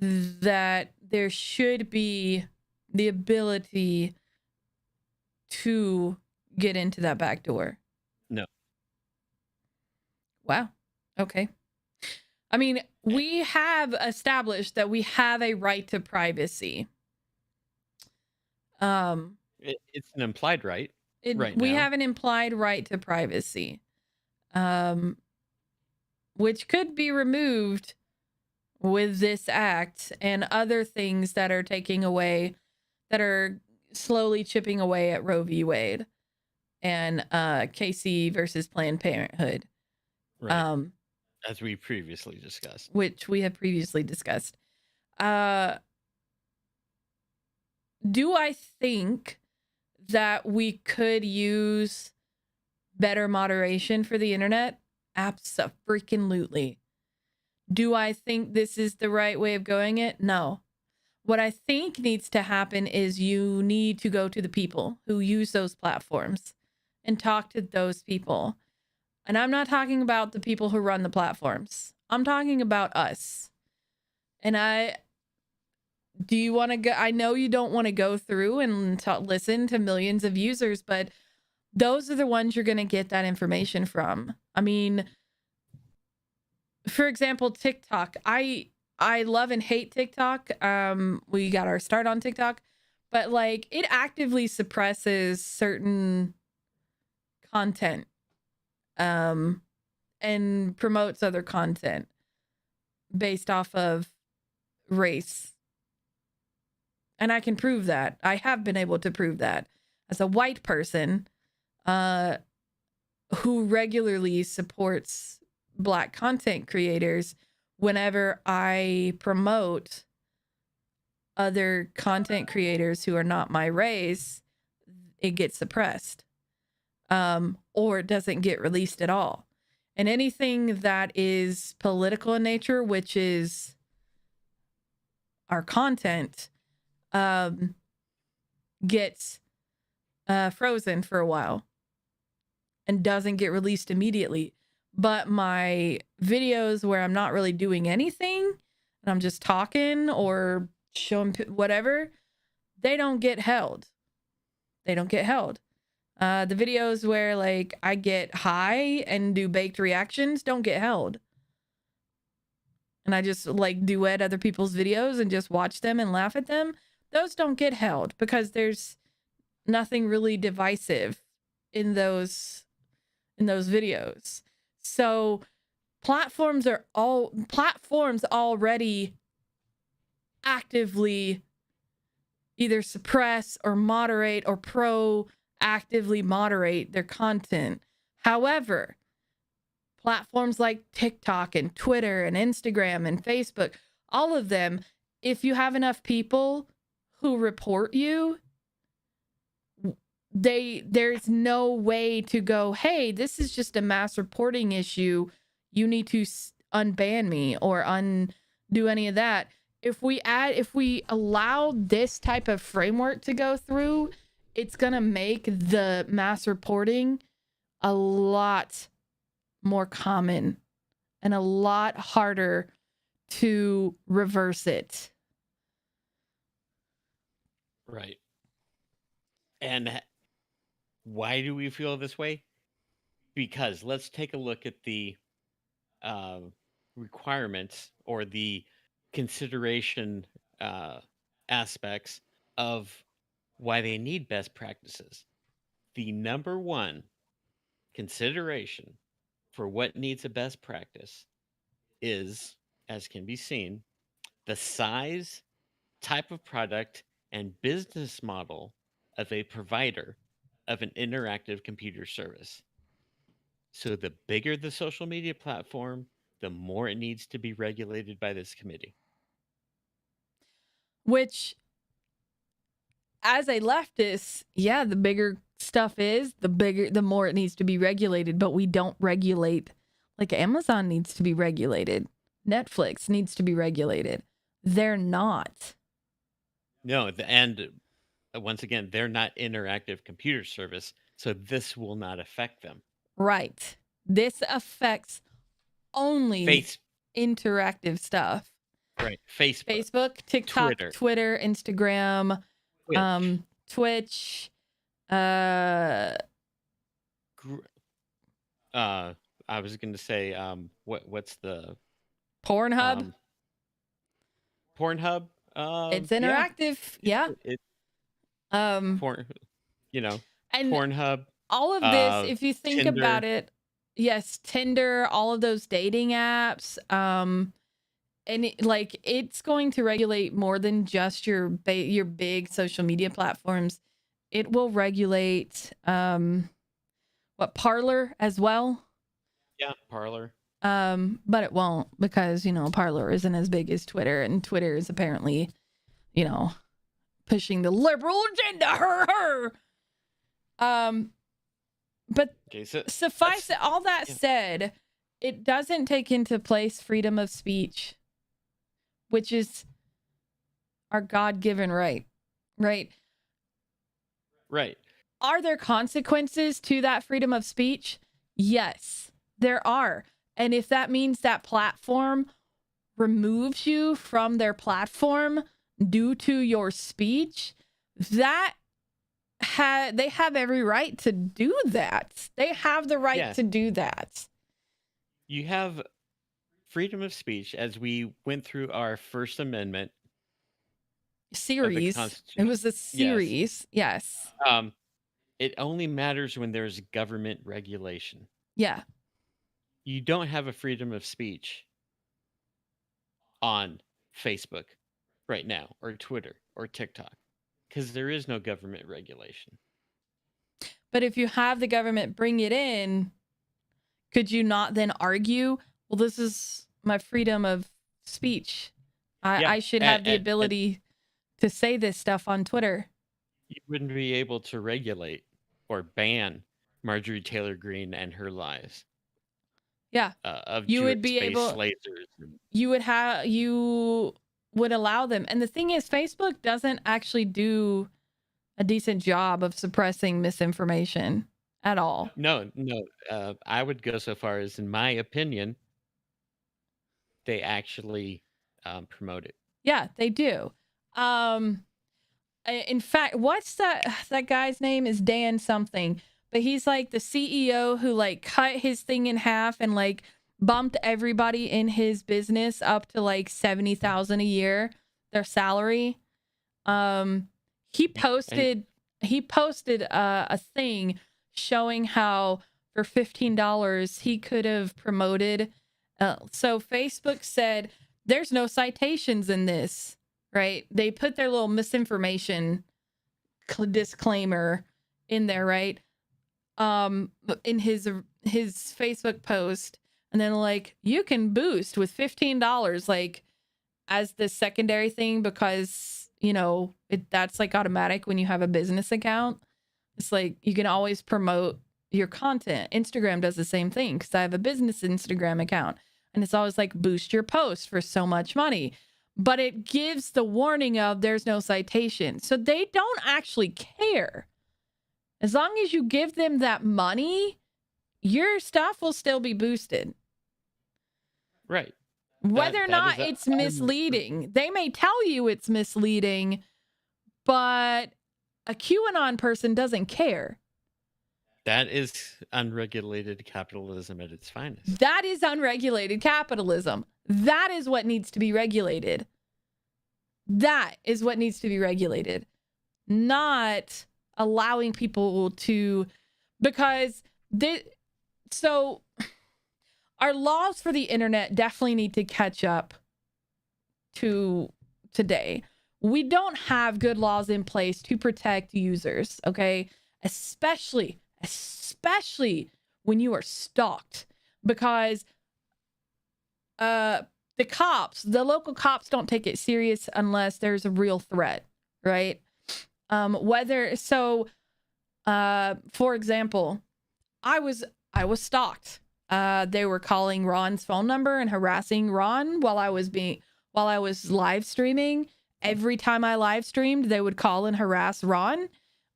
[SPEAKER 2] that there should be the ability to get into that back door?
[SPEAKER 3] No.
[SPEAKER 2] Wow. Okay. I mean, we have established that we have a right to privacy.
[SPEAKER 3] It's an implied right right
[SPEAKER 2] We
[SPEAKER 3] now.
[SPEAKER 2] have an implied right to privacy, which could be removed with this act and other things that are that are slowly chipping away at Roe v. Wade and Casey versus Planned Parenthood,
[SPEAKER 3] Right. As we previously discussed.
[SPEAKER 2] which we have previously discussed. Do I think that we could use better moderation for the internet? Abso-freaking-lutely. Do I think this is the right way of going it? No. What I think needs to happen is you need to go to the people who use those platforms and talk to those people. And I'm not talking about the people who run the platforms. I'm talking about us. And do you want to go? I know you don't want to go through and listen to millions of users, but those are the ones you're going to get that information from. I mean, for example, TikTok. I love and hate TikTok. We got our start on TikTok, but like it actively suppresses certain content, and promotes other content based off of race. And I can prove that. I have been able to prove that as a white person, who regularly supports Black content creators. Whenever I promote other content creators who are not my race, it gets suppressed, or it doesn't get released at all. And anything that is political in nature, which is our content, gets frozen for a while and doesn't get released immediately. But my videos where I'm not really doing anything and I'm just talking or showing whatever, they don't get held. They don't get held. The videos where like I get high and do baked reactions don't get held. And I just like duet other people's videos and just watch them and laugh at them. Those don't get held because there's nothing really divisive in those videos. So platforms already actively either suppress or moderate or proactively moderate their content. However, platforms like TikTok and Twitter and Instagram and Facebook, all of them, if you have enough people who report you, there's no way to go, hey, this is just a mass reporting issue. You need to unban me or undo any of that. If we allow this type of framework to go through, it's going to make the mass reporting a lot more common and a lot harder to reverse it.
[SPEAKER 3] Right. And why do we feel this way? because let's take a look at the uh, requirements or the consideration uh, aspects of why they need best practices. The number one consideration for what needs a best practice is, as can be seen, the size, type of product, and business model of a provider of an interactive computer service. So the bigger the social media platform, the more it needs to be regulated by this committee.
[SPEAKER 2] Which, as a leftist, yeah, the bigger stuff is, the more it needs to be regulated, but we don't regulate. Like Amazon needs to be regulated. Netflix needs to be regulated. They're not.
[SPEAKER 3] No, and once again, they're not interactive computer service, so this will not affect them.
[SPEAKER 2] Right. This affects only
[SPEAKER 3] Face,
[SPEAKER 2] interactive stuff.
[SPEAKER 3] right? Facebook,
[SPEAKER 2] Facebook, TikTok, Twitter, Instagram,
[SPEAKER 3] Twitch.
[SPEAKER 2] Twitch,
[SPEAKER 3] I was going to say, what's the
[SPEAKER 2] Pornhub.
[SPEAKER 3] Pornhub.
[SPEAKER 2] It's interactive. Yeah.
[SPEAKER 3] Porn,
[SPEAKER 2] and
[SPEAKER 3] Pornhub.
[SPEAKER 2] All of this, if you think
[SPEAKER 3] Tinder.
[SPEAKER 2] about it, yes, Tinder, all of those dating apps, and it's going to regulate more than just your big social media platforms. It will regulate Parler as well.
[SPEAKER 3] Yeah, Parler.
[SPEAKER 2] But it won't, because Parler isn't as big as Twitter, and Twitter is apparently, pushing the liberal agenda. But
[SPEAKER 3] okay, so
[SPEAKER 2] suffice it, all that said, it doesn't take into place freedom of speech, which is our God-given right. Right. Are there consequences to that freedom of speech? Yes, there are. And if that means that platform removes you from their platform due to your speech, they have every right to do that. They have the right to do that.
[SPEAKER 3] You have freedom of speech, as we went through our First Amendment
[SPEAKER 2] series. It was a series. Yes.
[SPEAKER 3] It only matters when there's government regulation.
[SPEAKER 2] Yeah.
[SPEAKER 3] You don't have a freedom of speech on Facebook right now, or Twitter, or TikTok, because there is no government regulation.
[SPEAKER 2] But if you have the government bring it in, could you not then argue, well, this is my freedom of speech. I should have the ability to say this stuff on Twitter.
[SPEAKER 3] You wouldn't be able to regulate or ban Marjorie Taylor Greene and her lies.
[SPEAKER 2] Yeah.
[SPEAKER 3] Of
[SPEAKER 2] you would be
[SPEAKER 3] space
[SPEAKER 2] able
[SPEAKER 3] lasers.
[SPEAKER 2] You would allow them. And the thing is, Facebook doesn't actually do a decent job of suppressing misinformation at all.
[SPEAKER 3] No. I would go so far as, in my opinion, they actually promote it.
[SPEAKER 2] Yeah, they do. In fact, what's that guy's name is Dan something, but he's like the CEO who like cut his thing in half and like bumped everybody in his business up to like $70,000 a year, their salary. He posted a thing showing how for $15 he could have promoted. So Facebook said there's no citations in this. Right? They put their little misinformation disclaimer in there, right? In his Facebook post, and then like you can boost with $15, like as the secondary thing, because that's like automatic when you have a business account. It's like you can always promote your content. Instagram does the same thing because I have a business Instagram account, and it's always like boost your post for so much money. But it gives the warning of there's no citation. So they don't actually care. As long as you give them that money, your stuff will still be boosted.
[SPEAKER 3] Right.
[SPEAKER 2] Whether or not it's misleading. They may tell you it's misleading, but a QAnon person doesn't care.
[SPEAKER 3] That is unregulated capitalism at its finest.
[SPEAKER 2] That is unregulated capitalism. That is what needs to be regulated. That is what needs to be regulated. Not allowing people to, because so our laws for the internet definitely need to catch up to today. We don't have good laws in place to protect users, okay? Especially when you are stalked, because the local cops don't take it serious unless there's a real threat, right? For example, I was stalked. They were calling Ron's phone number and harassing Ron while I was live streaming. Every time I live streamed, they would call and harass Ron.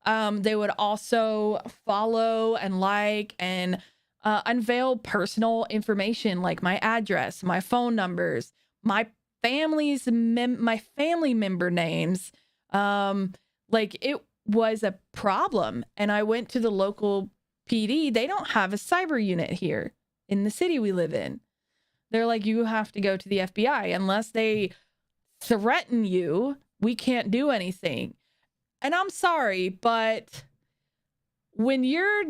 [SPEAKER 2] They would also follow and like and unveil personal information like my address, my phone numbers, my family member names. Like, it was a problem. And I went to the local PD. They don't have a cyber unit here in the city we live in. They're like, you have to go to the FBI. Unless they threaten you, we can't do anything. And I'm sorry, but when you're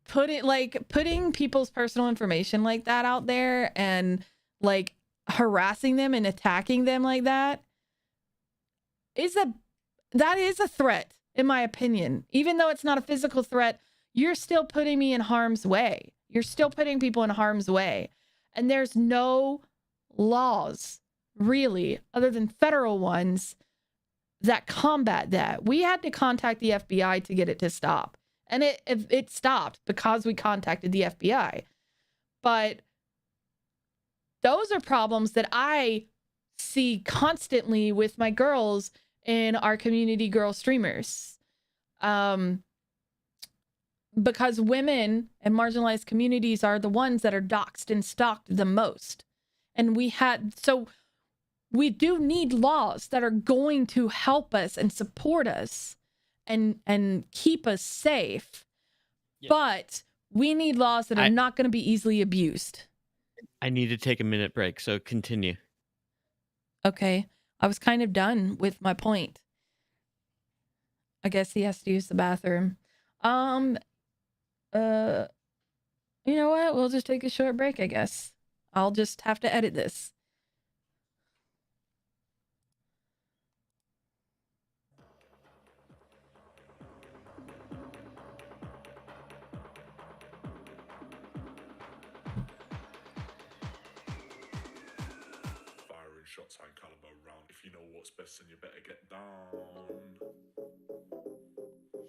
[SPEAKER 2] putting people's personal information like that out there and like harassing them and attacking them like that is a threat, in my opinion. Even though it's not a physical threat, you're still putting me in harm's way. You're still putting people in harm's way. And there's no laws, really, other than federal ones, that combat that. We had to contact the FBI to get it to stop. And it stopped because we contacted the FBI. But those are problems that I see constantly with my girls in our community girl streamers. Because women and marginalized communities are the ones that are doxxed and stalked the most. And we do need laws that are going to help us and support us and keep us safe.
[SPEAKER 3] Yep.
[SPEAKER 2] But we need laws that are not going to be easily abused.
[SPEAKER 3] I need to take a minute break, so continue.
[SPEAKER 2] Okay. I was kind of done with my point. I guess he has to use the bathroom. You know what? We'll just take a short break, I guess. I'll just have to edit this.
[SPEAKER 1] Firing shots high caliber round. If you know what's best, then you better get down.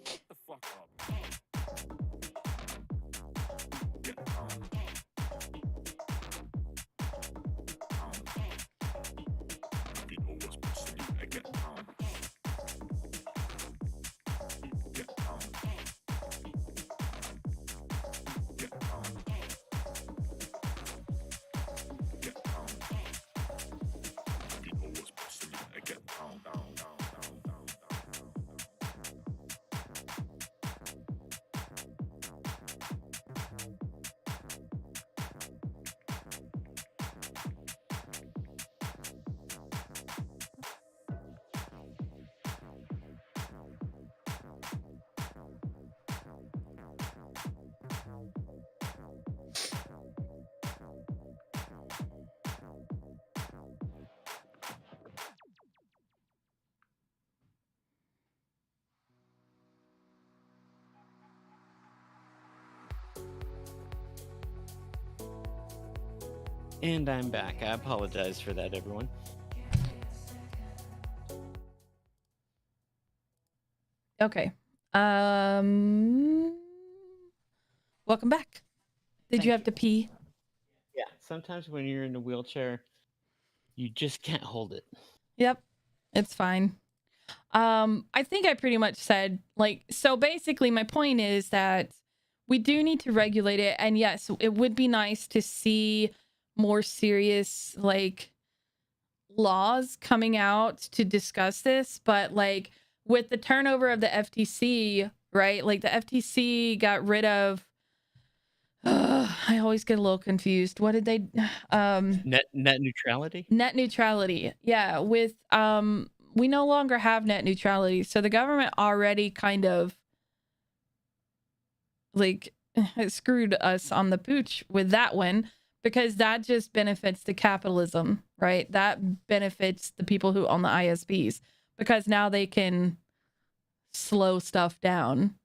[SPEAKER 1] Shut the fuck up. Get down. If you know what's best, then you better get down. Get down. Get down. Get down. If you know what's best, then you better get down, down, down, down, down,
[SPEAKER 3] And I'm back. I apologize for that, everyone.
[SPEAKER 2] Okay. Welcome back. Did you have to pee?
[SPEAKER 3] Yeah. Sometimes when you're in a wheelchair, you just can't hold it.
[SPEAKER 2] Yep. It's fine. I think I pretty much said, so basically my point is that we do need to regulate it. And yes, it would be nice to see more serious, laws coming out to discuss this. But with the turnover of the FTC, right? Like the FTC got rid of I always get a little confused. What did they
[SPEAKER 3] Net neutrality.
[SPEAKER 2] net neutrality. Yeah, with we no longer have net neutrality. So the government already kind of like screwed us on the pooch with that one because that just benefits the capitalism, right? That benefits the people who own the ISPs because now they can slow stuff down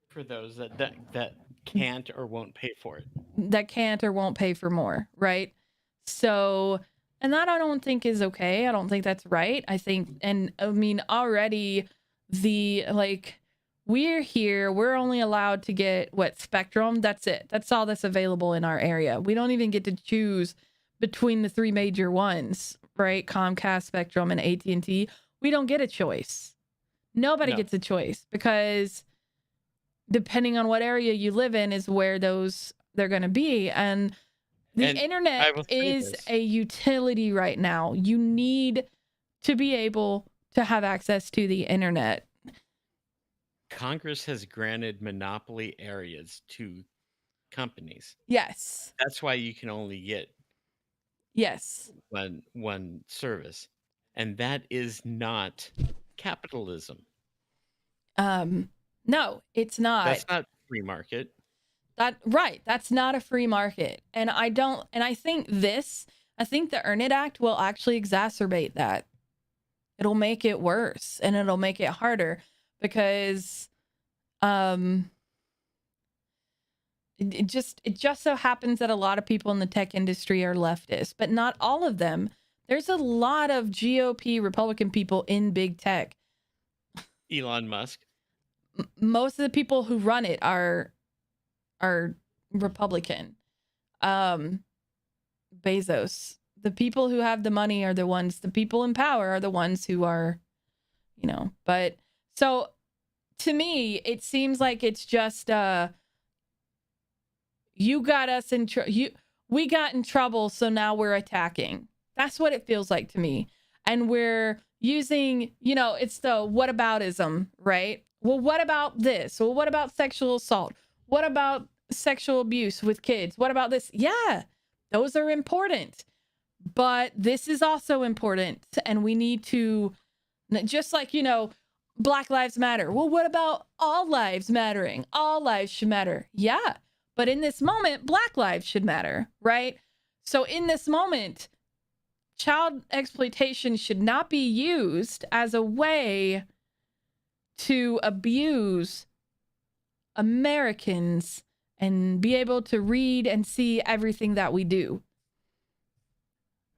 [SPEAKER 3] For those that can't or won't pay for it.
[SPEAKER 2] that can't or won't pay for more, right? So, and that I don't think is okay. I don't think that's right. I think, and I mean, already the like, we're here, we're only allowed to get what spectrum? That's it. That's all that's available in our area. We don't even get to choose between the three major ones, right? Comcast, Spectrum, and AT&T. We don't get a choice. Nobody
[SPEAKER 3] No.
[SPEAKER 2] gets a choice because depending on what area you live in is where they're going to be. And the
[SPEAKER 3] And I
[SPEAKER 2] internet
[SPEAKER 3] will say
[SPEAKER 2] is
[SPEAKER 3] this.
[SPEAKER 2] a utility right now. You need to be able to have access to the internet.
[SPEAKER 3] Congress has granted monopoly areas to companies.
[SPEAKER 2] Yes.
[SPEAKER 3] That's why you can only get
[SPEAKER 2] Yes.
[SPEAKER 3] one service. And that is not capitalism.
[SPEAKER 2] No, it's not.
[SPEAKER 3] That's not free market.
[SPEAKER 2] That's not a free market. And I think the Earn It Act will actually exacerbate that. It'll make it worse and it'll make it harder because it just so happens that a lot of people in the tech industry are leftist, but not all of them. There's a lot of GOP Republican people in big tech.
[SPEAKER 3] Elon Musk.
[SPEAKER 2] Most of the people who run it are Republican. Bezos. The people who have the money are the people in power are the ones who are, but so to me, it seems like it's just, you got us we got in trouble. So now we're attacking. That's what it feels like to me. And we're using, it's the whataboutism, right? Well, what about this? Well, what about sexual assault? What about sexual abuse with kids? What about this? Yeah, those are important. But this is also important. And we need to, just like, Black Lives Matter. Well, what about all lives mattering? All lives should matter. Yeah. But in this moment, Black lives should matter, right? So in this moment, child exploitation should not be used as a way to abuse Americans and be able to read and see everything that we do.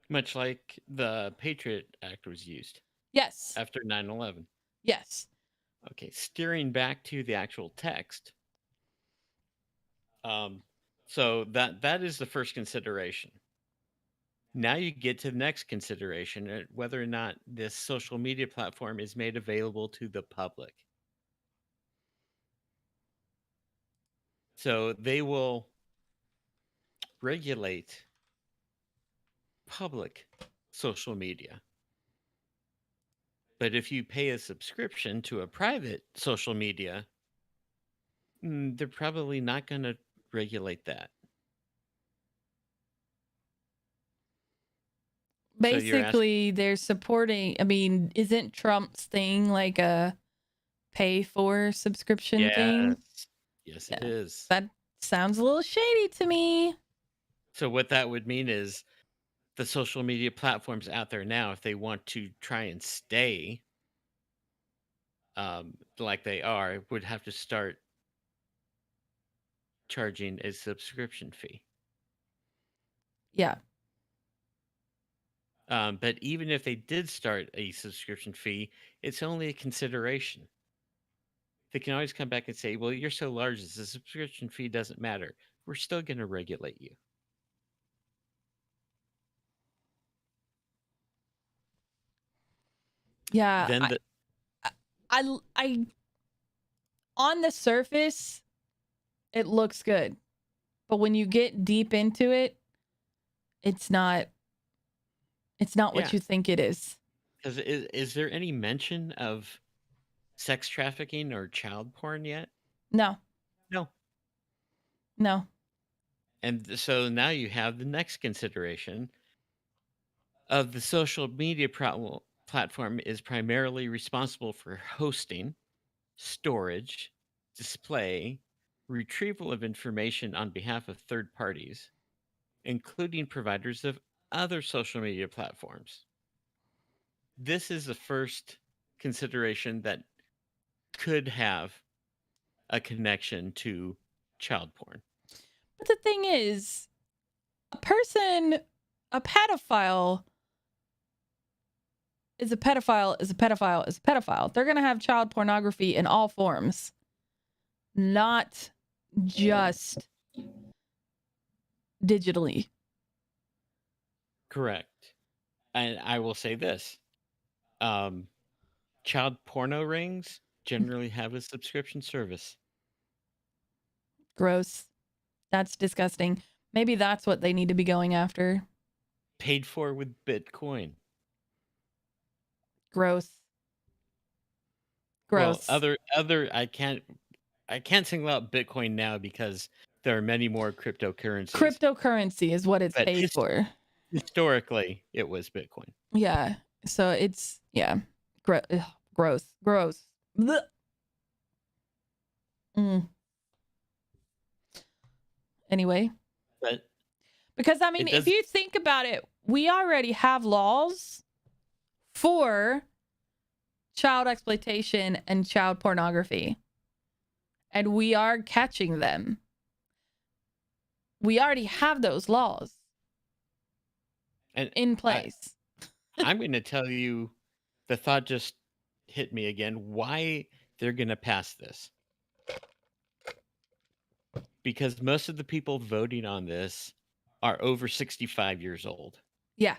[SPEAKER 3] Much like the Patriot Act was used.
[SPEAKER 2] Yes.
[SPEAKER 3] After 9/11.
[SPEAKER 2] Yes.
[SPEAKER 3] Okay, steering back to the actual text. So that is the first consideration. Now you get to the next consideration, whether or not this social media platform is made available to the public. So they will regulate public social media. But if you pay a subscription to a private social media, they're probably not going to regulate that.
[SPEAKER 2] Basically, they're supporting, isn't Trump's thing like a pay for subscription thing?
[SPEAKER 3] Yes, it is.
[SPEAKER 2] That sounds a little shady to me.
[SPEAKER 3] So what that would mean is the social media platforms out there now, if they want to try and stay like they are, would have to start charging a subscription fee.
[SPEAKER 2] Yeah.
[SPEAKER 3] But even if they did start a subscription fee, it's only a consideration. They can always come back and say, well, you're so large, the subscription fee doesn't matter. We're still going to regulate you.
[SPEAKER 2] Yeah.
[SPEAKER 3] Then
[SPEAKER 2] I on the surface, it looks good. But when you get deep into it, it's not what you think it is.
[SPEAKER 3] Because is there any mention of sex trafficking or child porn yet?
[SPEAKER 2] No,
[SPEAKER 3] No.
[SPEAKER 2] no.
[SPEAKER 3] And so now you have the next consideration of the social media platform is primarily responsible for hosting, storage, display, retrieval of information on behalf of third parties, including providers of other social media platforms. This is the first consideration that could have a connection to child porn.
[SPEAKER 2] But the thing is, a person, a pedophile is a pedophile, is a pedophile, is a pedophile. They're going to have child pornography in all forms, not just digitally.
[SPEAKER 3] Correct. And I will say this um, child porno rings generally have a subscription service.
[SPEAKER 2] Gross. That's disgusting. Maybe that's what they need to be going after.
[SPEAKER 3] Paid for with Bitcoin.
[SPEAKER 2] Gross.
[SPEAKER 3] Well,
[SPEAKER 2] Gross.
[SPEAKER 3] other I can't single out Bitcoin now because there are many more cryptocurrencies.
[SPEAKER 2] Cryptocurrency is what it's
[SPEAKER 3] But
[SPEAKER 2] paid for.
[SPEAKER 3] historically, it was Bitcoin.
[SPEAKER 2] Yeah. So it's, yeah. Gross. Gross. Blech. Mm. Anyway.
[SPEAKER 3] But
[SPEAKER 2] Because, I mean,
[SPEAKER 3] it
[SPEAKER 2] if
[SPEAKER 3] does
[SPEAKER 2] you think about it, we already have laws for child exploitation and child pornography, and we are catching them. We already have those laws
[SPEAKER 3] and
[SPEAKER 2] in place.
[SPEAKER 3] I'm going to tell you the thought just hit me again why they're going to pass this. Because most of the people voting on this are over 65 years old.
[SPEAKER 2] Yeah.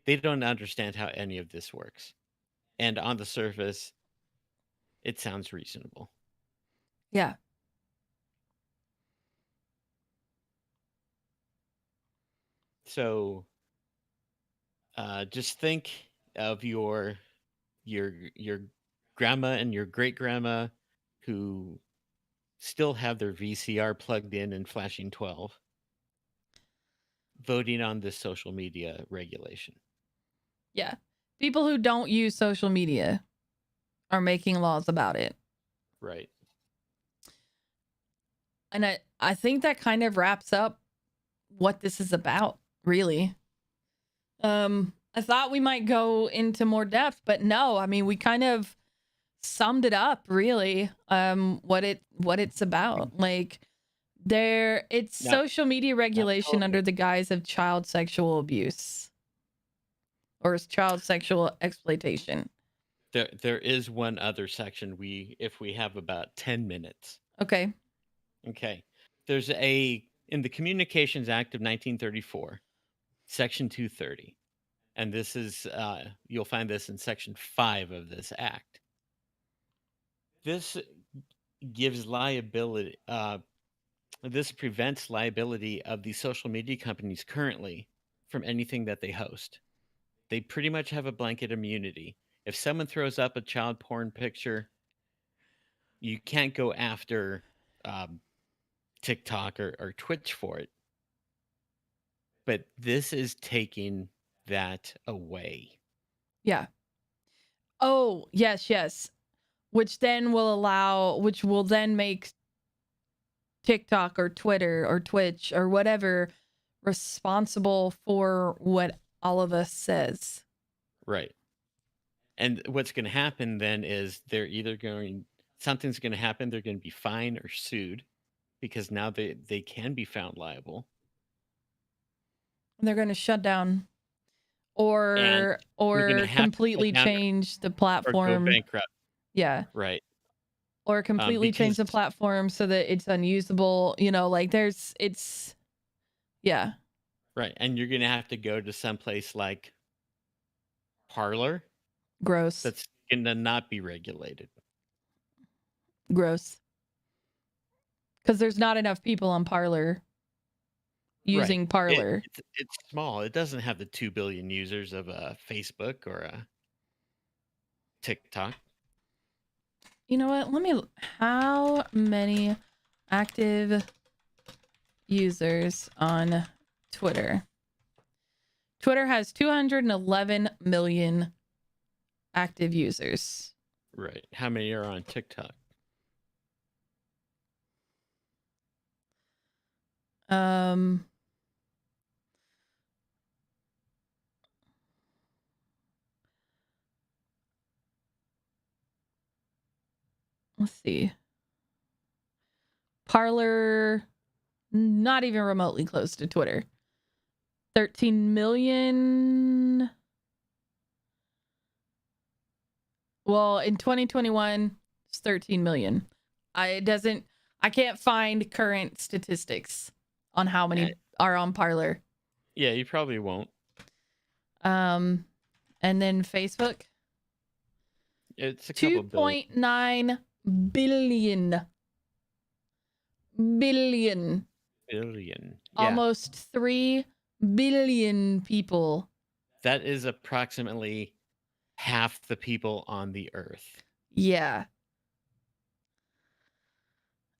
[SPEAKER 3] They don't understand how any of this works. And on the surface, it sounds reasonable.
[SPEAKER 2] Yeah.
[SPEAKER 3] So just think of your grandma and your great grandma who still have their VCR plugged in and flashing 12 voting on this social media regulation.
[SPEAKER 2] Yeah. People who don't use social media are making laws about it.
[SPEAKER 3] Right.
[SPEAKER 2] And I think that kind of wraps up what this is about, really. I thought we might go into more depth, but no, I mean, we kind of summed it up, really. What it's about. Like, it's
[SPEAKER 3] Now-
[SPEAKER 2] social media regulation
[SPEAKER 3] totally.
[SPEAKER 2] under the guise of child sexual abuse or child sexual exploitation.
[SPEAKER 3] There is one other section if we have about 10 minutes.
[SPEAKER 2] Okay.
[SPEAKER 3] Okay. There's in the Communications Act of 1934, Section 230. And this is you'll find this in Section 5 of this act. This gives liability this prevents liability of the social media companies currently from anything that they host. They pretty much have a blanket immunity. If someone throws up a child porn picture, you can't go after TikTok or Twitch for it. But this is taking that away.
[SPEAKER 2] Yeah. Oh, yes, yes. Which will then make TikTok or Twitter or Twitch or whatever responsible for what all of us says.
[SPEAKER 3] Right. And what's going to happen then is something's going to happen. They're going to be fined or sued because now they can be found liable.
[SPEAKER 2] They're going to shut down or completely change the platform.
[SPEAKER 3] Or go bankrupt.
[SPEAKER 2] Yeah.
[SPEAKER 3] Right.
[SPEAKER 2] Or completely change the platform so that it's unusable. Yeah.
[SPEAKER 3] Right. And you're going to have to go to someplace like Parlor.
[SPEAKER 2] Gross.
[SPEAKER 3] That's going to not be regulated.
[SPEAKER 2] Gross. Because there's not enough people on Parlor using
[SPEAKER 3] Right.
[SPEAKER 2] Parlor.
[SPEAKER 3] It's small. It doesn't have the 2 billion users of Facebook or TikTok.
[SPEAKER 2] You know what? How many active users on Twitter? Twitter has 211 million active users.
[SPEAKER 3] Right. How many are on TikTok?
[SPEAKER 2] Let's see. Parler, not even remotely close to Twitter. 13 million. Well, in 2021, it's 13 million. I can't find current statistics on how many are on Parler.
[SPEAKER 3] Yeah, you probably won't.
[SPEAKER 2] And then Facebook,
[SPEAKER 3] It's a couple billion.
[SPEAKER 2] 2.9 billion. Billion.
[SPEAKER 3] Billion. Yeah.
[SPEAKER 2] Almost 3 billion people.
[SPEAKER 3] That is approximately half the people on the earth.
[SPEAKER 2] Yeah.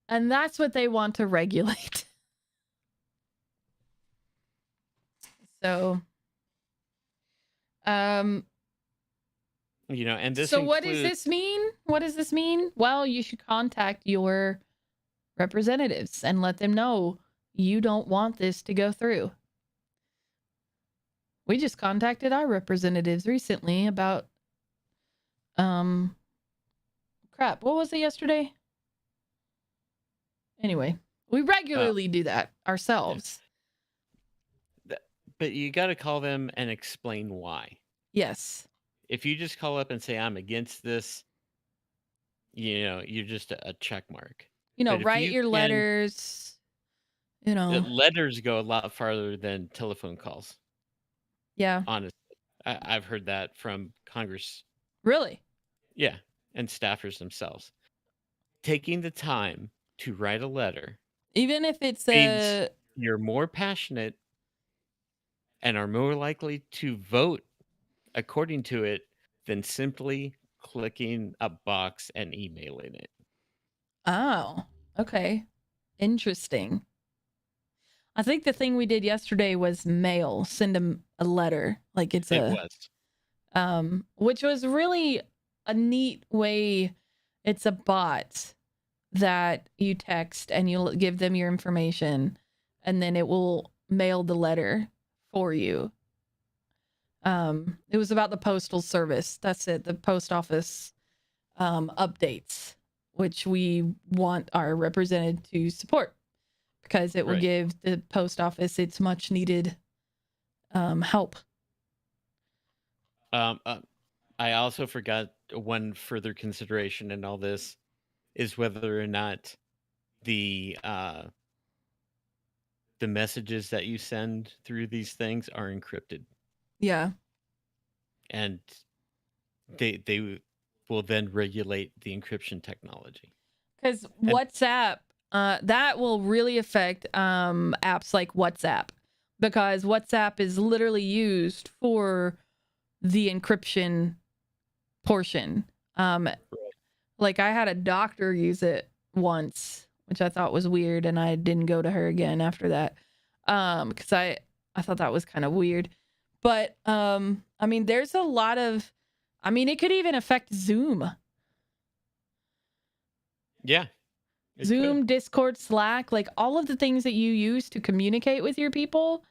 [SPEAKER 2] And that's what they want to regulate. So,
[SPEAKER 3] and this
[SPEAKER 2] what does this mean? What does this mean? Well, you should contact your representatives and let them know you don't want this to go through. We just contacted our representatives recently about crap. What was it yesterday? Anyway, we regularly do that ourselves.
[SPEAKER 3] But you got to call them and explain why.
[SPEAKER 2] Yes.
[SPEAKER 3] If you just call up and say, I'm against this, you're just a check mark.
[SPEAKER 2] Write your letters.
[SPEAKER 3] Letters go a lot farther than telephone calls.
[SPEAKER 2] Yeah.
[SPEAKER 3] Honestly. I've heard that from Congress.
[SPEAKER 2] Really?
[SPEAKER 3] Yeah. And staffers themselves. Taking the time to write a letter.
[SPEAKER 2] Even if it's
[SPEAKER 3] you're more passionate and are more likely to vote according to it than simply clicking a box and emailing it.
[SPEAKER 2] Oh, okay. Interesting. I think the thing we did yesterday was mail, send them a letter. Like it
[SPEAKER 3] was.
[SPEAKER 2] Which was really a neat way. It's a bot that you text and you'll give them your information and then it will mail the letter for you. It was about the postal service. That's it. The post office updates, which we want our representative to support because it will give the post office its much needed help.
[SPEAKER 3] I also forgot one further consideration in all this is whether or not the messages that you send through these things are encrypted.
[SPEAKER 2] Yeah.
[SPEAKER 3] And they will then regulate the encryption technology.
[SPEAKER 2] Because WhatsApp, that will really affect apps like WhatsApp, because WhatsApp is literally used for the encryption portion. Like I had a doctor use it once, which I thought was weird, and I didn't go to her again after that, because I thought that was kind of weird. But I mean, there's a lot of, I mean, it could even affect Zoom.
[SPEAKER 3] Yeah.
[SPEAKER 2] Zoom, Discord, Slack, like all of the things that you use to communicate with your people,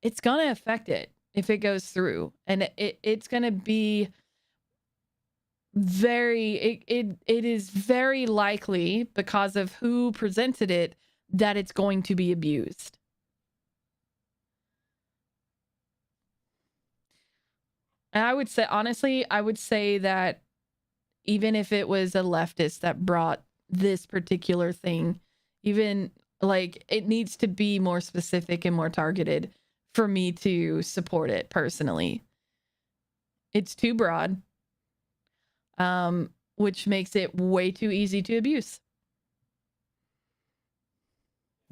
[SPEAKER 2] it's going to affect it if it goes through. And it's going to be it is very likely, because of who presented it, that it's going to be abused. And I would say, honestly, that even if it was a leftist that brought this particular thing, even like it needs to be more specific and more targeted for me to support it personally. It's too broad, which makes it way too easy to abuse.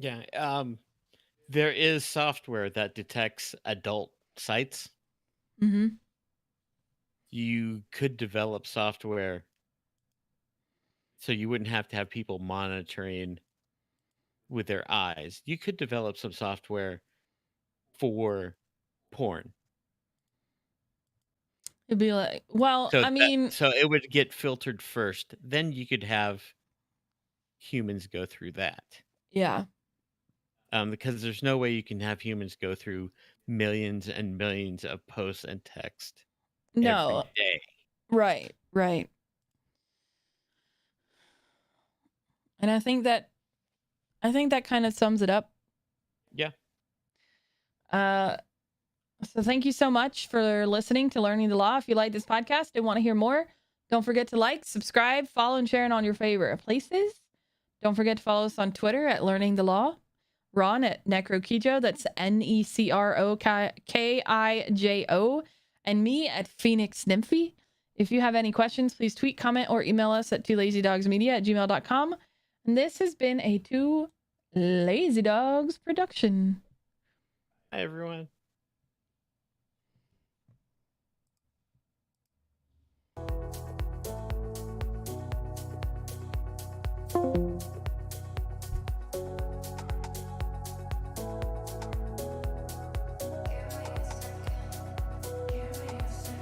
[SPEAKER 3] Yeah. There is software that detects adult sites.
[SPEAKER 2] Mm-hmm.
[SPEAKER 3] You could develop software so you wouldn't have to have people monitoring with their eyes. You could develop some software for porn.
[SPEAKER 2] It'd be like, well, I mean,
[SPEAKER 3] So it would get filtered first, then you could have humans go through that.
[SPEAKER 2] yeah,
[SPEAKER 3] Because there's no way you can have humans go through millions and millions of posts and text every
[SPEAKER 2] no,
[SPEAKER 3] day.
[SPEAKER 2] right, right. And I think that kind of sums it up.
[SPEAKER 3] Yeah.
[SPEAKER 2] So thank you so much for listening to Learning the Law. If you like this podcast and want to hear more, don't forget to like, subscribe, follow, and share it on your favorite places. Don't forget to follow us on Twitter at Learning the Law. Ron at Necrokijo, that's NECROKIJO, and me at Phoenix Nymphy. If you have any questions, please tweet, comment, or email us at twolazydogsmedia@gmail.com. And this has been a Two Lazy Dogs production.
[SPEAKER 3] Hi, everyone.